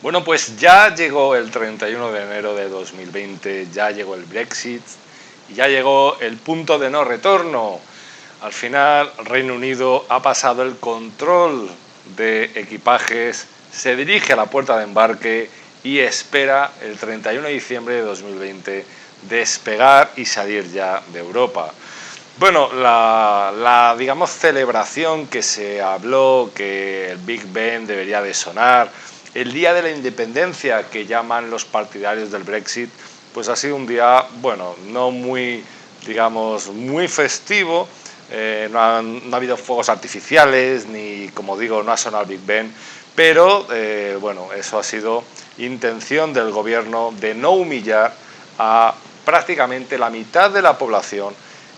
Bueno, pues ya llegó el 31 de enero de 2020, ya llegó el Brexit y ya llegó el punto de no retorno. Al final, Reino Unido ha pasado el control de equipajes, se dirige a la puerta de embarque y espera el 31 de diciembre de 2020 despegar y salir ya de Europa. Bueno, digamos, celebración que se habló, que el Big Ben debería de sonar, el día de la independencia que llaman los partidarios del Brexit, pues ha sido un día, bueno, no muy, digamos, muy festivo. No ha habido fuegos artificiales, ni, como digo, no ha sonado el Big Ben, pero, bueno, eso ha sido intención del gobierno de no humillar a prácticamente la mitad de la población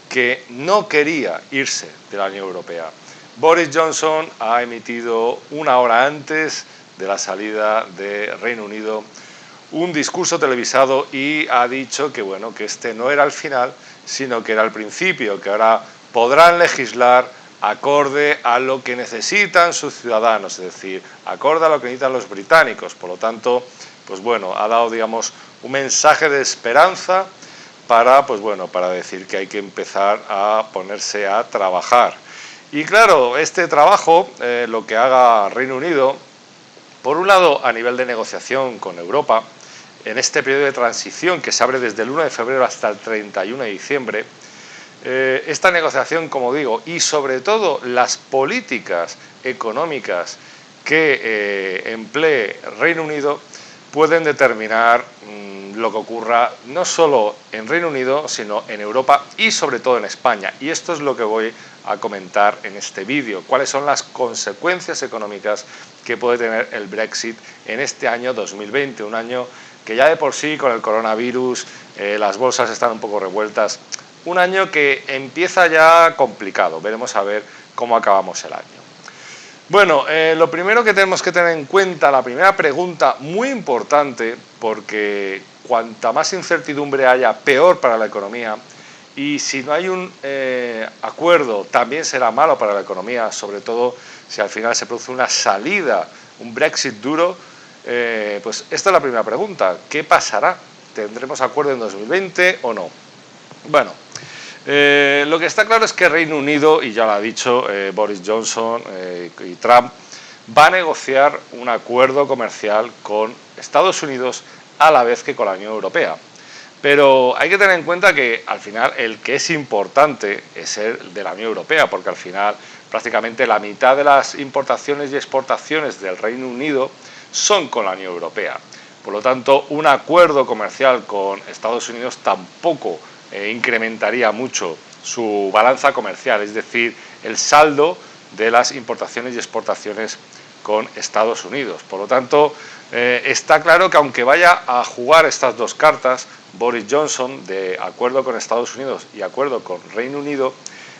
que no quería irse de la Unión Europea. Boris Johnson ha emitido una hora antes de la salida de Reino Unido un discurso televisado y ha dicho que, bueno, que este no era el final, sino que era el principio, que ahora podrán legislar acorde a lo que necesitan sus ciudadanos, es decir, acorde a lo que necesitan los británicos. Por lo tanto, pues bueno, ha dado, digamos, un mensaje de esperanza para, pues bueno, para decir que hay que empezar a ponerse a trabajar. Y claro, este trabajo, lo que haga Reino Unido, por un lado, a nivel de negociación con Europa, en este periodo de transición que se abre desde el 1 de febrero hasta el 31 de diciembre, esta negociación, como digo, y sobre todo las políticas económicas que emplee Reino Unido, pueden determinar lo que ocurra no solo en Reino Unido, sino en Europa y sobre todo en España. Y esto es lo que voy a comentar en este vídeo. ¿Cuáles son las consecuencias económicas que puede tener el Brexit en este año 2020? Un año que ya de por sí con el coronavirus las bolsas están un poco revueltas. Un año que empieza ya complicado. Veremos a ver cómo acabamos el año. Bueno, lo primero que tenemos que tener en cuenta, la primera pregunta muy importante, porque cuanta más incertidumbre haya, peor para la economía, y si no hay un acuerdo, también será malo para la economía, sobre todo si al final se produce una salida, un Brexit duro, pues esta es la primera pregunta. ¿Qué pasará? ¿Tendremos acuerdo en 2020 o no? Bueno, lo que está claro es que Reino Unido, y ya lo ha dicho Boris Johnson y Trump, va a negociar un acuerdo comercial con Estados Unidos a la vez que con la Unión Europea. Pero hay que tener en cuenta que al final el que es importante es el de la Unión Europea, porque al final prácticamente la mitad de las importaciones y exportaciones del Reino Unido son con la Unión Europea. Por lo tanto, un acuerdo comercial con Estados Unidos tampoco incrementaría mucho su balanza comercial, es decir, el saldo de las importaciones y exportaciones con Estados Unidos. Por lo tanto, está claro que aunque vaya a jugar estas dos cartas, Boris Johnson, de acuerdo con Estados Unidos y acuerdo con Reino Unido,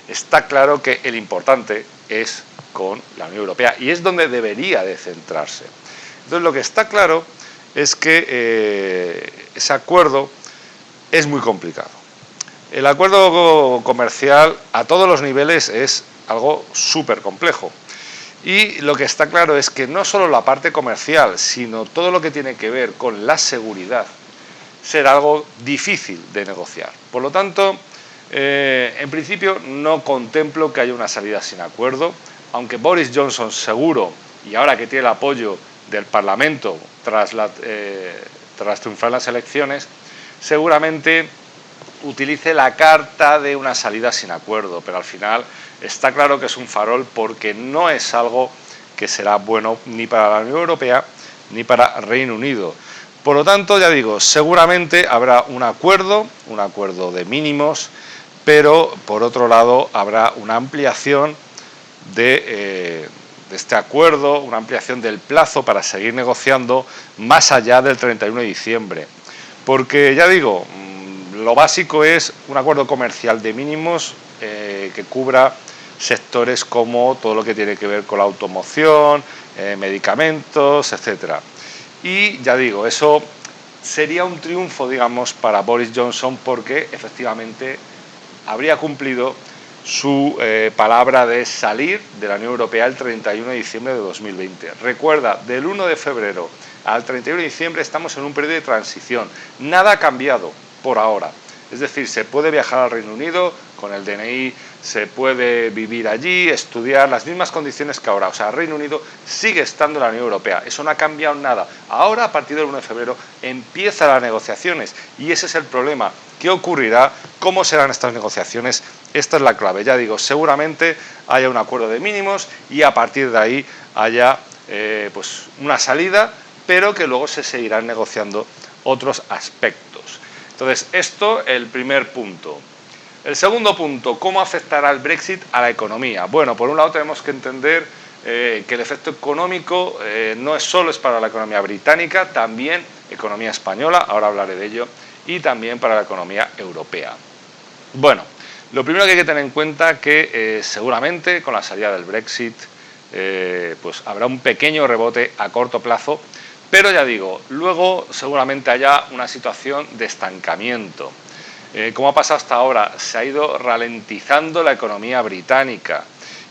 está claro que el importante es con la Unión Europea y es donde debería de centrarse. Entonces, lo que está claro es que ese acuerdo es muy complicado. El acuerdo comercial a todos los niveles es algo súper complejo. Y lo que está claro es que no solo la parte comercial, sino todo lo que tiene que ver con la seguridad, será algo difícil de negociar. Por lo tanto, en principio no contemplo que haya una salida sin acuerdo, aunque Boris Johnson seguro, y ahora que tiene el apoyo del Parlamento tras triunfar las elecciones, seguramente utilice la carta de una salida sin acuerdo, pero al final está claro que es un farol porque no es algo que será bueno ni para la Unión Europea ni para Reino Unido. Por lo tanto, ya digo, seguramente habrá un acuerdo de mínimos, pero por otro lado habrá una ampliación de este acuerdo, una ampliación del plazo para seguir negociando más allá del 31 de diciembre. Porque, ya digo, lo básico es un acuerdo comercial de mínimos que cubra sectores como todo lo que tiene que ver con la automoción, medicamentos, etcétera. Y ya digo, eso sería un triunfo, digamos, para Boris Johnson porque efectivamente habría cumplido su palabra de salir de la Unión Europea el 31 de diciembre de 2020. Recuerda, del 1 de febrero al 31 de diciembre estamos en un periodo de transición. Nada ha cambiado por ahora. Es decir, se puede viajar al Reino Unido con el DNI, se puede vivir allí, estudiar, las mismas condiciones que ahora. O sea, el Reino Unido sigue estando en la Unión Europea. Eso no ha cambiado nada. Ahora, a partir del 1 de febrero, empiezan las negociaciones y ese es el problema. ¿Qué ocurrirá? ¿Cómo serán estas negociaciones? Esta es la clave. Ya digo, seguramente haya un acuerdo de mínimos y a partir de ahí haya pues una salida, pero que luego se seguirán negociando otros aspectos. Entonces, esto el primer punto. El segundo punto, ¿cómo afectará el Brexit a la economía? Bueno, por un lado tenemos que entender que el efecto económico no es solo para la economía británica, también economía española, ahora hablaré de ello, y también para la economía europea. Bueno, lo primero que hay que tener en cuenta que seguramente con la salida del Brexit pues habrá un pequeño rebote a corto plazo, pero ya digo, luego seguramente haya una situación de estancamiento. Como ha pasado hasta ahora, se ha ido ralentizando la economía británica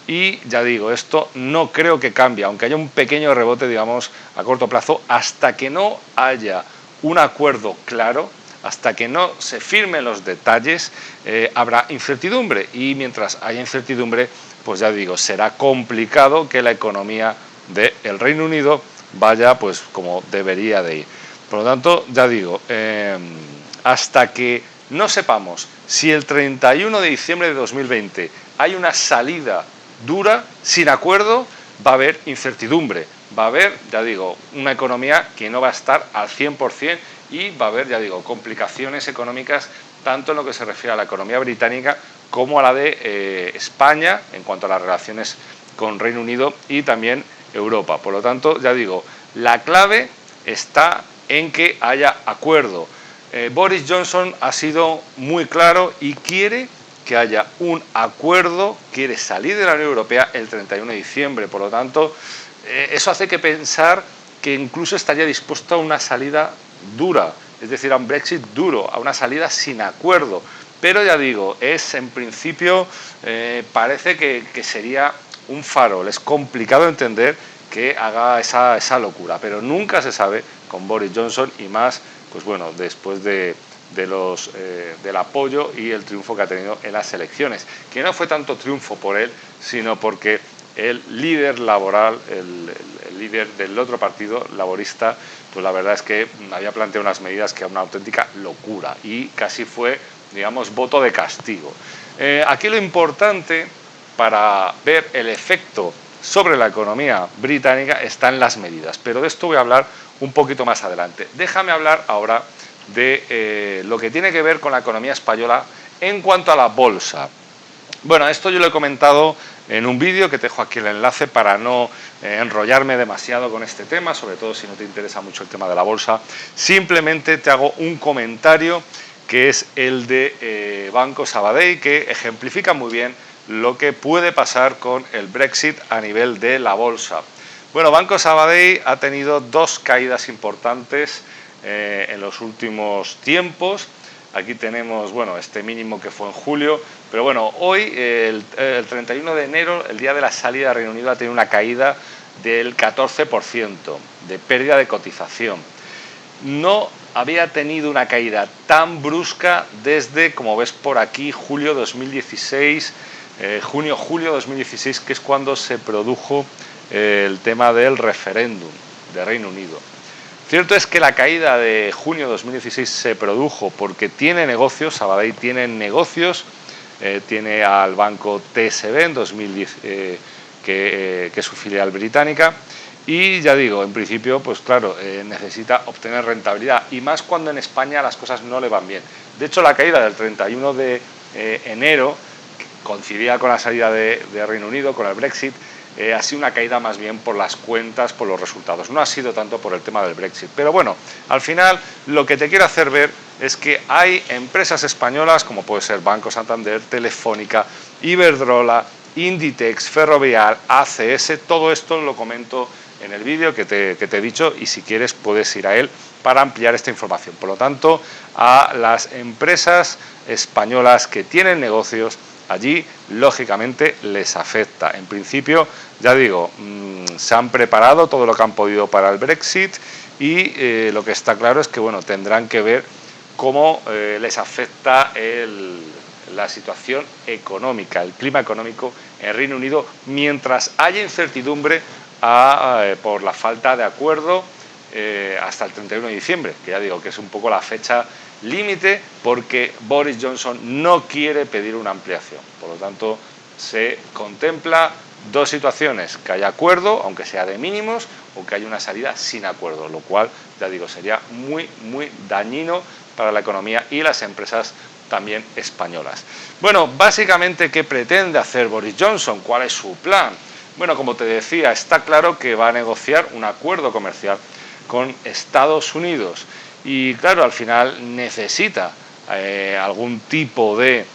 y ya digo, esto no creo que cambie, aunque haya un pequeño rebote, digamos, a corto plazo, hasta que no haya un acuerdo claro, hasta que no se firmen los detalles, habrá incertidumbre y mientras haya incertidumbre, pues ya digo, será complicado que la economía del Reino Unido vaya pues como debería de ir. Por lo tanto, ya digo, hasta que no sepamos si el 31 de diciembre de 2020 hay una salida dura, sin acuerdo, va a haber incertidumbre, va a haber, ya digo, una economía que no va a estar al 100% y va a haber, ya digo, complicaciones económicas tanto en lo que se refiere a la economía británica como a la de España en cuanto a las relaciones con Reino Unido y también Europa. Por lo tanto, ya digo, la clave está en que haya acuerdo. Boris Johnson ha sido muy claro y quiere que haya un acuerdo, quiere salir de la Unión Europea el 31 de diciembre. Por lo tanto, eso hace que pensar que incluso estaría dispuesto a una salida dura, es decir, a un Brexit duro, a una salida sin acuerdo. Pero ya digo, es en principio, parece que sería un farol. Es complicado entender que haga esa locura, pero nunca se sabe con Boris Johnson y más, pues bueno, después del apoyo y el triunfo que ha tenido en las elecciones, que no fue tanto triunfo por él, sino porque el líder laboral, el líder del otro partido laborista, pues la verdad es que había planteado unas medidas que eran una auténtica locura y casi fue, digamos, voto de castigo. Aquí lo importante para ver el efecto sobre la economía británica está en las medidas, pero de esto voy a hablar un poquito más adelante. Déjame hablar ahora de lo que tiene que ver con la economía española en cuanto a la bolsa. Bueno, esto yo lo he comentado en un vídeo que te dejo aquí el enlace para no enrollarme demasiado con este tema, sobre todo si no te interesa mucho el tema de la bolsa. Simplemente te hago un comentario que es el de Banco Sabadell, que ejemplifica muy bien lo que puede pasar con el Brexit a nivel de la bolsa. Bueno, Banco Sabadell ha tenido dos caídas importantes en los últimos tiempos. Aquí tenemos, bueno, este mínimo que fue en julio, pero bueno, hoy, el 31 de enero, el día de la salida de Reino Unido, ha tenido una caída del 14% de pérdida de cotización. No había tenido una caída tan brusca desde, como ves por aquí, julio 2016, junio-julio 2016, que es cuando se produjo el tema del referéndum de Reino Unido. Cierto es que la caída de junio de 2016 se produjo porque tiene negocios, Sabadell tiene negocios, tiene al banco TSB en 2010, que es su filial británica, y ya digo, en principio, pues claro, necesita obtener rentabilidad, y más cuando en España las cosas no le van bien. De hecho, la caída del 31 de enero, coincidía con la salida de Reino Unido, con el Brexit, ha sido una caída más bien por las cuentas, por los resultados. No ha sido tanto por el tema del Brexit. Pero bueno, al final lo que te quiero hacer ver es que hay empresas españolas, como puede ser Banco Santander, Telefónica, Iberdrola, Inditex, Ferrovial, ACS, todo esto lo comento en el vídeo que te he dicho y si quieres puedes ir a él para ampliar esta información. Por lo tanto, a las empresas españolas que tienen negocios allí lógicamente les afecta. En principio, ya digo, se han preparado todo lo que han podido para el Brexit y lo que está claro es que bueno, tendrán que ver cómo les afecta la situación económica, el clima económico en Reino Unido, mientras haya incertidumbre por la falta de acuerdo hasta el 31 de diciembre, que ya digo que es un poco la fecha límite, porque Boris Johnson no quiere pedir una ampliación. Por lo tanto, se contempla dos situaciones: que haya acuerdo, aunque sea de mínimos, o que haya una salida sin acuerdo, lo cual, ya digo, sería muy dañino para la economía y las empresas también españolas. Bueno, básicamente, ¿qué pretende hacer Boris Johnson? ¿Cuál es su plan? Bueno, como te decía, está claro que va a negociar un acuerdo comercial con Estados Unidos y, claro, al final necesita algún tipo de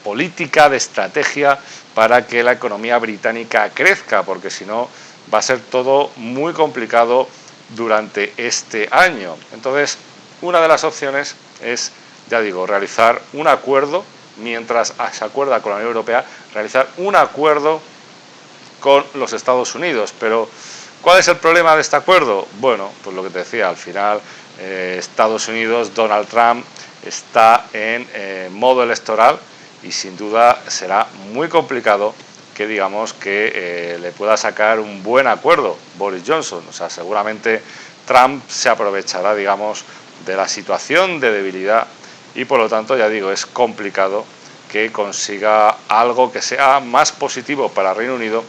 política, de estrategia para que la economía británica crezca, porque si no va a ser todo muy complicado durante este año. Entonces, una de las opciones es, ya digo, realizar un acuerdo, mientras se acuerda con la Unión Europea, realizar un acuerdo con los Estados Unidos. Pero, ¿cuál es el problema de este acuerdo? Bueno, pues lo que te decía, al final Estados Unidos, Donald Trump, está en modo electoral y sin duda será muy complicado que digamos que le pueda sacar un buen acuerdo Boris Johnson. O sea, seguramente Trump se aprovechará, digamos, de la situación de debilidad y por lo tanto, ya digo, es complicado que consiga algo que sea más positivo para Reino Unido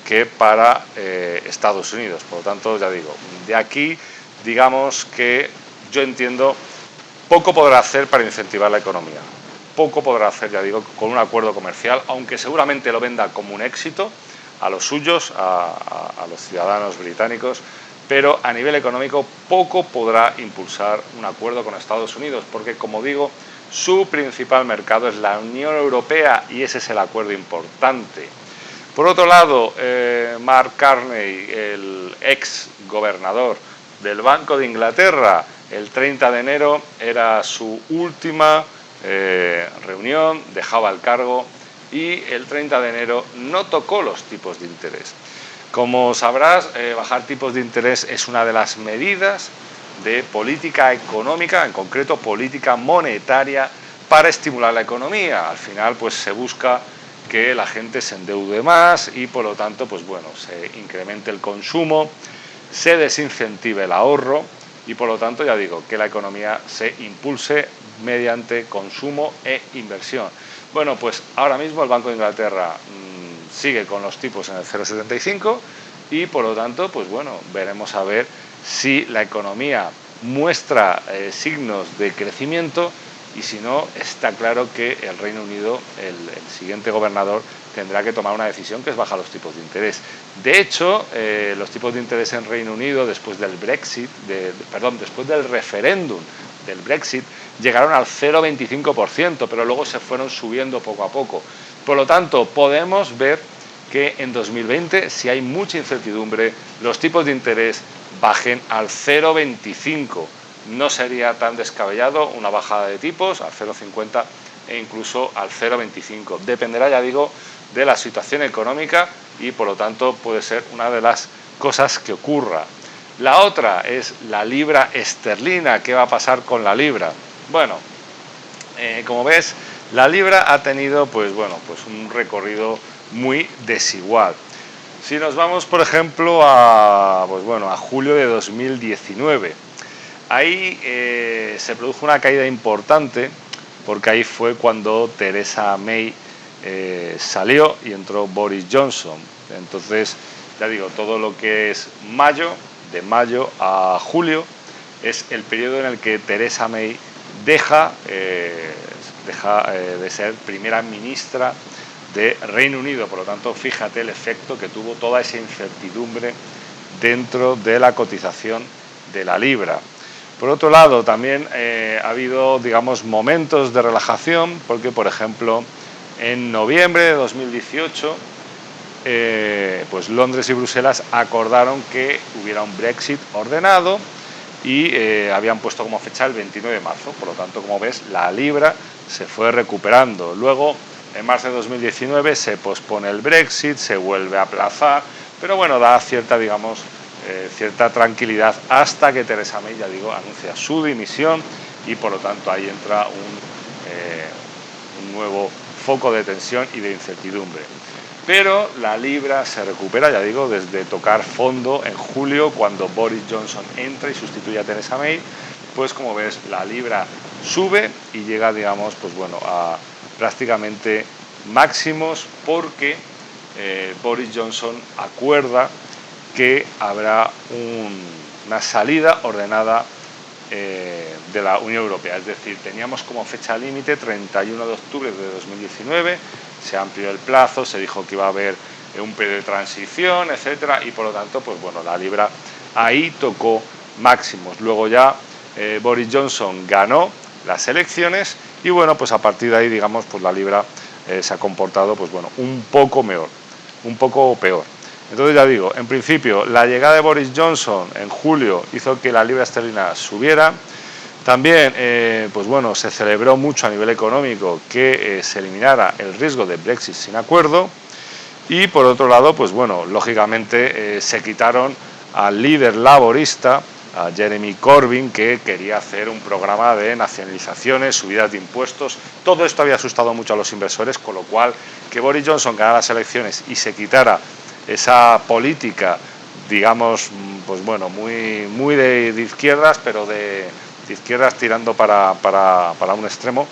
que para Estados Unidos. Por lo tanto, ya digo, de aquí, digamos que yo entiendo, poco podrá hacer para incentivar la economía. Poco podrá hacer, ya digo, con un acuerdo comercial, aunque seguramente lo venda como un éxito a los suyos, a los ciudadanos británicos, pero a nivel económico poco podrá impulsar un acuerdo con Estados Unidos, porque, como digo, su principal mercado es la Unión Europea y ese es el acuerdo importante. Por otro lado, Mark Carney, el ex gobernador del Banco de Inglaterra, el 30 de enero era su última reunión, dejaba el cargo y el 30 de enero no tocó los tipos de interés. Como sabrás, bajar tipos de interés es una de las medidas de política económica, en concreto política monetaria, para estimular la economía. Al final, pues se busca que la gente se endeude más y por lo tanto, pues bueno, se incremente el consumo, se desincentive el ahorro y por lo tanto, ya digo, que la economía se impulse mediante consumo e inversión. Bueno, pues ahora mismo el Banco de Inglaterra sigue con los tipos en el 0,75 y por lo tanto, pues bueno, veremos a ver si la economía muestra signos de crecimiento y si no, está claro que el Reino Unido, el siguiente gobernador, tendrá que tomar una decisión que es bajar los tipos de interés. De hecho, los tipos de interés en Reino Unido después del Brexit, después del referéndum del Brexit, llegaron al 0,25%, pero luego se fueron subiendo poco a poco. Por lo tanto, podemos ver que en 2020, si hay mucha incertidumbre, los tipos de interés bajen al 0,25%. No sería tan descabellado una bajada de tipos al 0,50 e incluso al 0,25. Dependerá, ya digo, de la situación económica y por lo tanto puede ser una de las cosas que ocurra. La otra es la libra esterlina. ¿Qué va a pasar con la libra? Bueno, como ves, la libra ha tenido pues un recorrido muy desigual. Si nos vamos, por ejemplo, a julio de 2019, ahí se produjo una caída importante porque ahí fue cuando Theresa May salió y entró Boris Johnson. Entonces, ya digo, todo lo que es de mayo a julio, es el periodo en el que Theresa May deja de ser primera ministra de Reino Unido. Por lo tanto, fíjate el efecto que tuvo toda esa incertidumbre dentro de la cotización de la libra. Por otro lado, también ha habido, digamos, momentos de relajación, porque, por ejemplo, en noviembre de 2018, pues Londres y Bruselas acordaron que hubiera un Brexit ordenado y habían puesto como fecha el 29 de marzo. Por lo tanto, como ves, la libra se fue recuperando. Luego, en marzo de 2019 se pospone el Brexit, se vuelve a aplazar, pero bueno, da cierta, digamos, cierta tranquilidad hasta que Theresa May, ya digo, anuncia su dimisión y por lo tanto ahí entra un nuevo foco de tensión y de incertidumbre. Pero la libra se recupera, ya digo, desde tocar fondo en julio, cuando Boris Johnson entra y sustituye a Theresa May. Pues como ves, la libra sube y llega, digamos, pues bueno, a prácticamente máximos, porque Boris Johnson acuerda que habrá una salida ordenada de la Unión Europea. Es decir, teníamos como fecha límite 31 de octubre de 2019, se amplió el plazo, se dijo que iba a haber un periodo de transición, etcétera, y por lo tanto, pues bueno, la libra ahí tocó máximos. Luego ya Boris Johnson ganó las elecciones y bueno, pues a partir de ahí, digamos, pues la libra se ha comportado, pues bueno, un poco peor. Entonces ya digo, en principio la llegada de Boris Johnson en julio hizo que la libra esterlina subiera. También, pues bueno, se celebró mucho a nivel económico que se eliminara el riesgo de Brexit sin acuerdo. Y por otro lado, pues bueno, lógicamente se quitaron al líder laborista, a Jeremy Corbyn, que quería hacer un programa de nacionalizaciones, subidas de impuestos. Todo esto había asustado mucho a los inversores, con lo cual que Boris Johnson ganara las elecciones y se quitara esa política, digamos, pues bueno, muy de izquierdas, pero de izquierdas tirando para un extremo,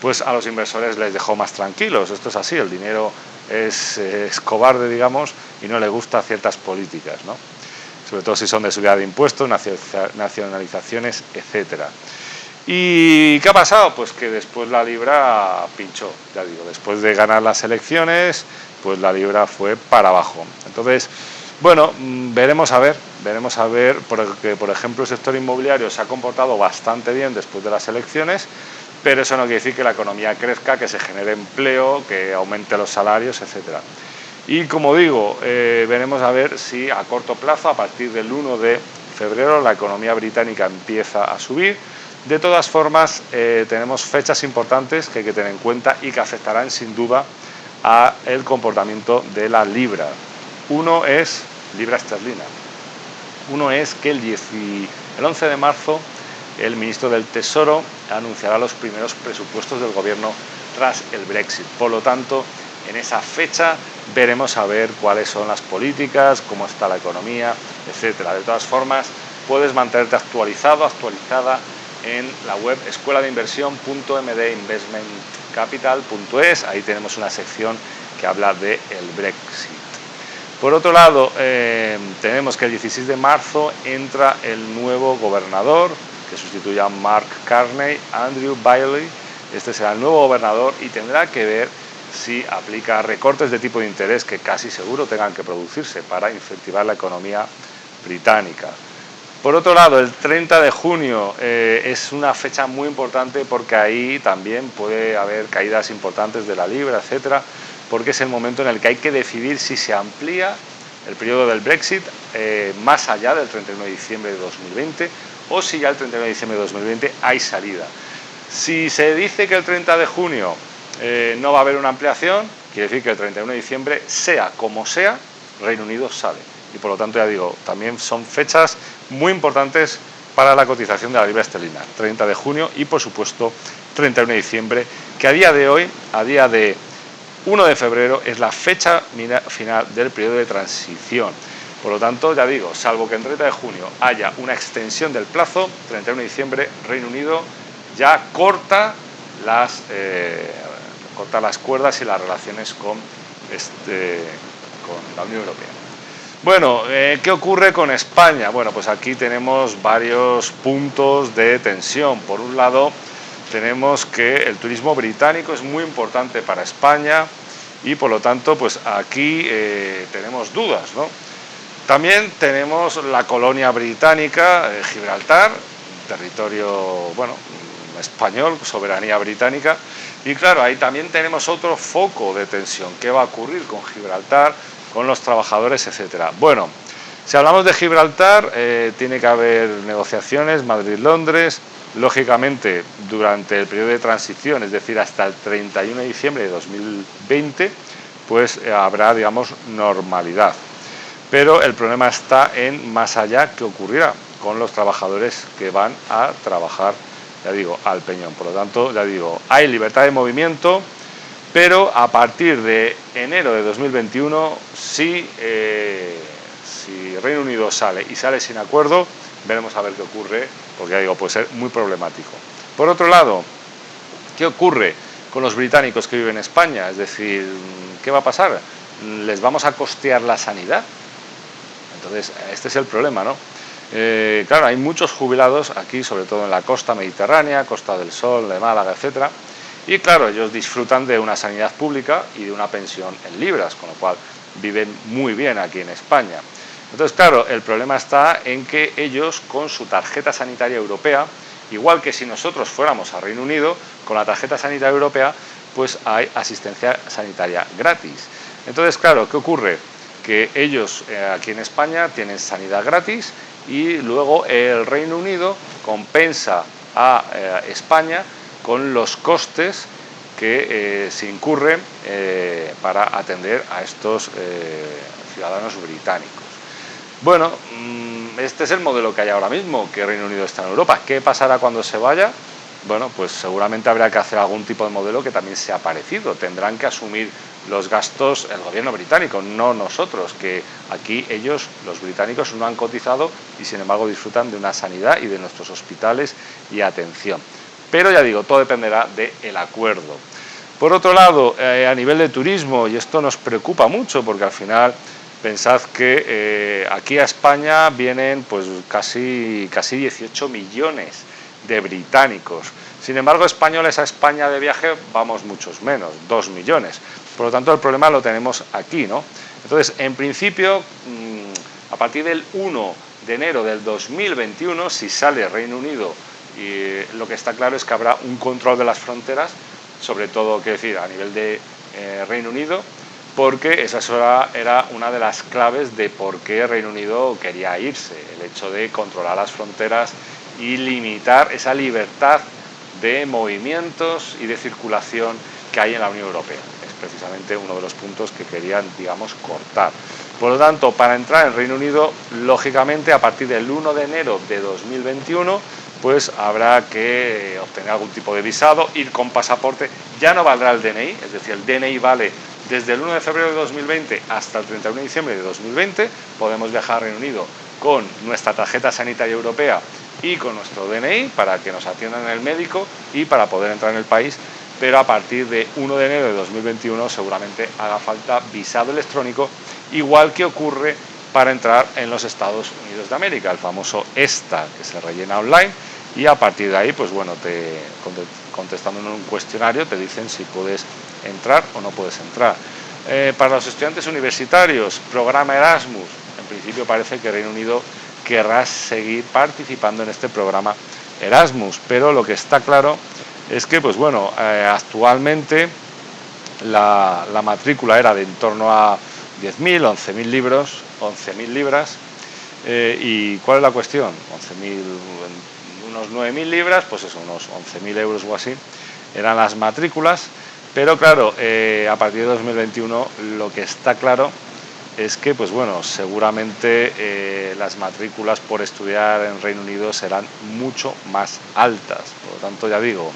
pues a los inversores les dejó más tranquilos. Esto es así, el dinero es cobarde, digamos, y no le gusta ciertas políticas, ¿no? Sobre todo si son de subida de impuestos, nacionalizaciones, etcétera. ¿Y qué ha pasado? Pues que después la libra pinchó, ya digo, después de ganar las elecciones, pues la libra fue para abajo. Entonces, bueno, veremos a ver, porque por ejemplo el sector inmobiliario se ha comportado bastante bien después de las elecciones, pero eso no quiere decir que la economía crezca, que se genere empleo, que aumente los salarios, etcétera. Y como digo, veremos a ver si a corto plazo, a partir del 1 de febrero, la economía británica empieza a subir. De todas formas, tenemos fechas importantes que hay que tener en cuenta y que afectarán sin duda al comportamiento de la libra. Uno es libra esterlina. Uno es que el 11 de marzo el ministro del Tesoro anunciará los primeros presupuestos del gobierno tras el Brexit. Por lo tanto, en esa fecha veremos a ver cuáles son las políticas, cómo está la economía, etcétera. De todas formas, puedes mantenerte actualizada en la web escueladeinversión.mdinvestmentcapital.es. Ahí tenemos una sección que habla del Brexit. Por otro lado, tenemos que el 16 de marzo entra el nuevo gobernador, que sustituye a Mark Carney, Andrew Bailey. Este será el nuevo gobernador y tendrá que ver si aplica recortes de tipo de interés que casi seguro tengan que producirse para incentivar la economía británica. Por otro lado, el 30 de junio es una fecha muy importante porque ahí también puede haber caídas importantes de la libra, etcétera, porque es el momento en el que hay que decidir si se amplía el periodo del Brexit más allá del 31 de diciembre de 2020 o si ya el 31 de diciembre de 2020 hay salida. Si se dice que el 30 de junio no va a haber una ampliación, quiere decir que el 31 de diciembre, sea como sea, Reino Unido sale. Y por lo tanto, ya digo, también son fechas muy importantes para la cotización de la libra esterlina. 30 de junio y, por supuesto, 31 de diciembre, que a día de hoy, a día de 1 de febrero, es la fecha final del periodo de transición. Por lo tanto, ya digo, salvo que en 30 de junio haya una extensión del plazo, 31 de diciembre, Reino Unido ya corta las cuerdas y las relaciones con la Unión Europea. Bueno, ¿qué ocurre con España? Bueno, pues aquí tenemos varios puntos de tensión. Por un lado, tenemos que el turismo británico es muy importante para España y por lo tanto, pues aquí tenemos dudas, ¿no? También tenemos la colonia británica, Gibraltar, territorio, bueno, español, soberanía británica, y claro, ahí también tenemos otro foco de tensión. ¿Qué va a ocurrir con Gibraltar, con los trabajadores, etcétera? Bueno, Si hablamos de Gibraltar, tiene que haber negociaciones, Madrid-Londres, lógicamente durante el periodo de transición, es decir, hasta el 31 de diciembre de 2020, pues habrá, digamos, normalidad. Pero el problema está en más allá qué ocurrirá con los trabajadores que van a trabajar, ya digo, al Peñón. Por lo tanto, ya digo, hay libertad de movimiento, pero a partir de enero de 2021, si Reino Unido sale y sale sin acuerdo, veremos a ver qué ocurre, porque ya digo, puede ser muy problemático. Por otro lado, ¿qué ocurre con los británicos que viven en España? Es decir, ¿qué va a pasar? ¿Les vamos a costear la sanidad? Entonces, este es el problema, ¿no? Claro, hay muchos jubilados aquí, sobre todo en la costa mediterránea, Costa del Sol, de Málaga, etcétera, y claro, ellos disfrutan de una sanidad pública y de una pensión en libras, con lo cual viven muy bien aquí en España. Entonces, claro, el problema está en que ellos, con su tarjeta sanitaria europea, igual que si nosotros fuéramos a Reino Unido, con la tarjeta sanitaria europea, pues hay asistencia sanitaria gratis. Entonces, claro, ¿qué ocurre? Que ellos aquí en España tienen sanidad gratis y luego el Reino Unido compensa a España con los costes que se incurren para atender a estos ciudadanos británicos. Bueno, este es el modelo que hay ahora mismo, que Reino Unido está en Europa. ¿Qué pasará cuando se vaya? Bueno, pues seguramente habrá que hacer algún tipo de modelo que también sea parecido. Tendrán que asumir los gastos el gobierno británico, no nosotros, que aquí ellos, los británicos, no han cotizado y sin embargo disfrutan de una sanidad y de nuestros hospitales y atención. Pero ya digo, todo dependerá del acuerdo. Por otro lado, a nivel de turismo, y esto nos preocupa mucho porque al final pensad que aquí a España vienen pues casi 18 millones de británicos. Sin embargo, españoles a España de viaje vamos muchos menos, 2 millones. Por lo tanto, el problema lo tenemos aquí, ¿no? Entonces, en principio, a partir del 1 de enero del 2021, si sale Reino Unido, y lo que está claro es que habrá un control de las fronteras, sobre todo, quiero decir, a nivel de Reino Unido, porque esa era una de las claves de por qué Reino Unido quería irse, el hecho de controlar las fronteras y limitar esa libertad de movimientos y de circulación que hay en la Unión Europea. Es precisamente uno de los puntos que querían, digamos, cortar. Por lo tanto, para entrar en Reino Unido, lógicamente, a partir del 1 de enero de 2021, pues habrá que obtener algún tipo de visado, ir con pasaporte. Ya no valdrá el DNI, es decir, el DNI vale desde el 1 de febrero de 2020 hasta el 31 de diciembre de 2020. Podemos viajar a Reino Unido con nuestra tarjeta sanitaria europea y con nuestro DNI para que nos atiendan en el médico y para poder entrar en el país, pero a partir de 1 de enero de 2021 seguramente haga falta visado electrónico, igual que ocurre para entrar en los Estados Unidos de América, el famoso ESTA, que se rellena online y a partir de ahí, pues bueno, contestando en un cuestionario te dicen si puedes entrar o no puedes entrar. Para los estudiantes universitarios, programa Erasmus, en principio parece que Reino Unido querrá seguir participando en este programa Erasmus, pero lo que está claro es que, pues bueno, actualmente la matrícula era de en torno a 10.000, 11.000 libras, y ¿cuál es la cuestión? 11.000, unos 9.000 libras, pues eso, unos 11.000 euros o así, eran las matrículas, pero claro, a partir de 2021 lo que está claro es que, pues bueno, seguramente las matrículas por estudiar en Reino Unido serán mucho más altas. Por lo tanto, ya digo,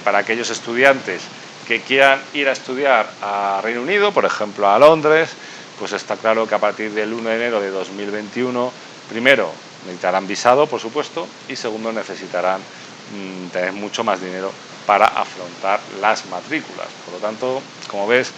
para aquellos estudiantes que quieran ir a estudiar a Reino Unido, por ejemplo a Londres, pues está claro que a partir del 1 de enero de 2021, primero, necesitarán visado, por supuesto, y segundo, necesitarán tener mucho más dinero para afrontar las matrículas. Por lo tanto, como ves,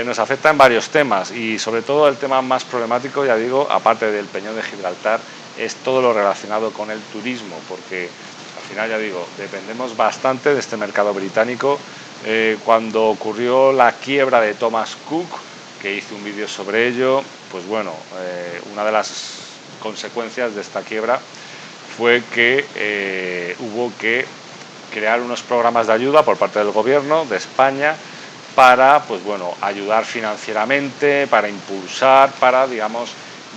nos afecta en varios temas y sobre todo el tema más problemático, ya digo, aparte del Peñón de Gibraltar, es todo lo relacionado con el turismo, porque al final, ya digo, dependemos bastante de este mercado británico. Cuando ocurrió la quiebra de Thomas Cook, que hice un vídeo sobre ello, pues bueno, una de las consecuencias de esta quiebra fue que hubo que crear unos programas de ayuda por parte del gobierno de España para, pues bueno, ayudar financieramente, para impulsar, para, digamos,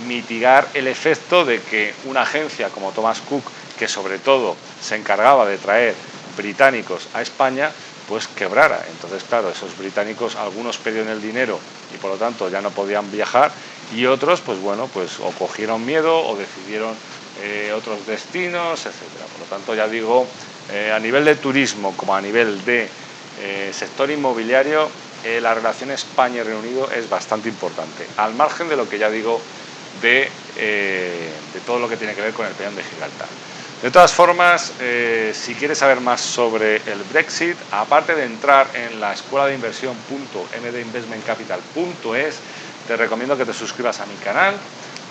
mitigar el efecto de que una agencia como Thomas Cook, que sobre todo se encargaba de traer británicos a España, pues quebrara. Entonces, claro, esos británicos, algunos perdieron el dinero y por lo tanto ya no podían viajar, y otros, pues bueno, pues o cogieron miedo o decidieron otros destinos, etcétera. Por lo tanto, ya digo, a nivel de turismo como a nivel de sector inmobiliario, la relación España y Reino Unido es bastante importante, al margen de lo que ya digo de todo lo que tiene que ver con el Peñón de Gibraltar. De todas formas, si quieres saber más sobre el Brexit, aparte de entrar en la escuela de inversión.mdinvestmentcapital.es, te recomiendo que te suscribas a mi canal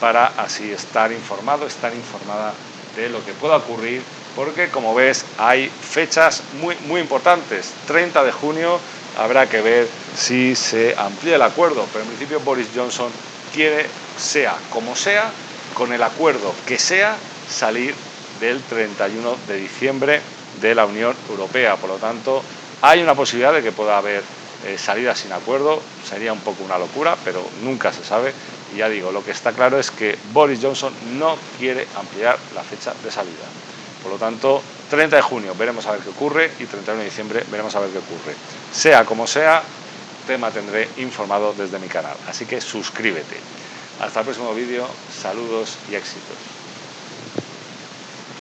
para así estar informado, estar informada de lo que pueda ocurrir, porque como ves hay fechas muy importantes. 30 de junio habrá que ver si se amplía el acuerdo, pero en principio Boris Johnson quiere, sea como sea, con el acuerdo que sea, salir del 31 de diciembre de la Unión Europea. Por lo tanto, hay una posibilidad de que pueda haber salida sin acuerdo. Sería un poco una locura, pero nunca se sabe. Y ya digo, lo que está claro es que Boris Johnson no quiere ampliar la fecha de salida. Por lo tanto, 30 de junio veremos a ver qué ocurre y 31 de diciembre veremos a ver qué ocurre. Sea como sea, te mantendré informado desde mi canal. Así que suscríbete. Hasta el próximo vídeo, saludos y éxitos.